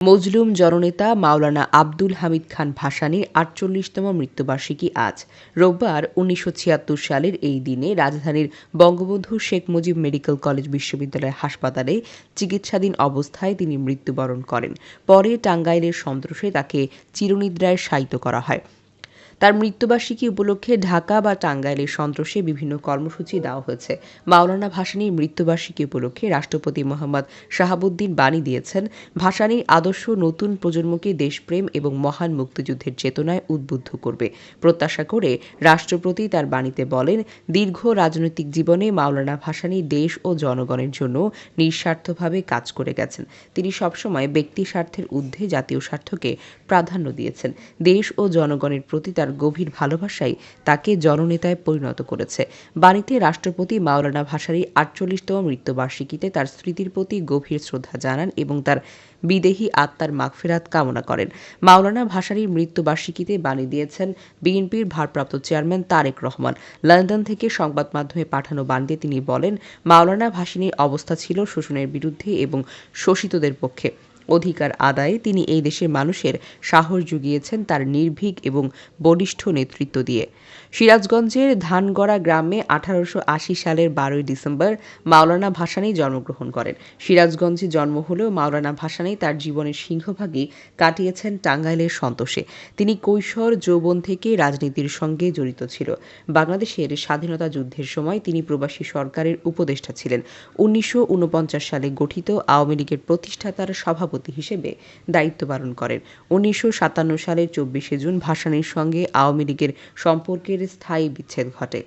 মজলুম জননেতা মাওলানা আব্দুল হামিদ খান ভাসানীর ৪৮তম মৃত্যুবার্ষিকী আজ রোববার ১৯৭৬ সালের এই দিনে রাজধানীর বঙ্গবন্ধু শেখ মুজিব মেডিকেল কলেজ বিশ্ববিদ্যালয় হাসপাতালে চিকিৎসাধীন অবস্থায় তিনি মৃত্যুবরণ করেন। পরে টাঙ্গাইলের সন্ত্রসে তাকে চিরনিদ্রায় শায়িত করা হয়। তার মৃত্যুবার্ষিকী উপলক্ষে ঢাকা বা টাঙ্গাইলের সন্ত্রসে বিভিন্ন কর্মসূচি দেওয়া হয়েছে। মাওলানা ভাসানীর মৃত্যুবার্ষিকী উপলক্ষে রাষ্ট্রপতি মোহাম্মদ শাহাবুদ্দিন বাণী দিয়েছেন, ভাসানীর আদর্শ নতুন প্রজন্মকে দেশপ্রেম এবং মহান মুক্তিযুদ্ধের চেতনায় উদ্বুদ্ধ করবে। প্রত্যাশা করে রাষ্ট্রপতি তার বাণীতে বলেন, দীর্ঘ রাজনৈতিক জীবনে মাওলানা ভাসানী দেশ ও জনগণের জন্য নিঃস্বার্থভাবে কাজ করে গেছেন। তিনি সবসময় ব্যক্তি স্বার্থের ঊর্ধ্বে জাতীয় স্বার্থকে প্রাধান্য দিয়েছেন। দেশ ও জনগণের প্রতি তার গভীর ভালোবাসাই তাকে জননেতায় পরিণত করেছে। বাণীতে রাষ্ট্রপতি মাওলানা ভাসানীর ৪৮তম মৃত্যুবার্ষিকীতে তার স্মৃতির প্রতি গভীর শ্রদ্ধা জানান এবং তার বিদেহী আত্মার মাগফিরাত কামনা করেন। মাওলানা ভাসানীর মৃত্যুবার্ষিকীতে বাণী দিয়েছেন বিএনপির ভারপ্রাপ্ত চেয়ারম্যান তারেক রহমান। লন্ডন থেকে সংবাদ মাধ্যমে পাঠানো বাণীতে তিনি বলেন, মাওলানা ভাসানীর অবস্থা ছিল শোষণের বিরুদ্ধে এবং শোষিতদের পক্ষে। অধিকার আদায়ে তিনি এই দেশের মানুষের সাহস জুগিয়েছেন তার নির্ভীক এবং বলিষ্ঠ নেতৃত্ব দিয়ে। সিরাজগঞ্জের ধানগড়া গ্রামে ১৮৮০ সালের ১২ই ডিসেম্বর মাওলানা ভাসানী জন্মগ্রহণ করেন। সিরাজগঞ্জে জন্ম হলেও মাওলানা ভাসানী তার জীবনের সিংহভাগই কাটিয়েছেন টাঙ্গাইলের সন্তোষে। তিনি কৈশোর যৌবন থেকে রাজনীতির সঙ্গে জড়িত ছিল। বাংলাদেশের স্বাধীনতা যুদ্ধের সময় তিনি প্রবাসী সরকারের উপদেষ্টা ছিলেন। ১৯৪৯ সালে গঠিত আওয়ামী লীগের প্রতিষ্ঠাতার সভাপতি হিসেবে দায়িত্ব পালন করেন। ১৯৫৭ সালের ২৪শে জুন ভাসানীর সঙ্গে আওয়ামী লীগের সম্পর্কের স্থায়ী বিচ্ছেদ ঘটে।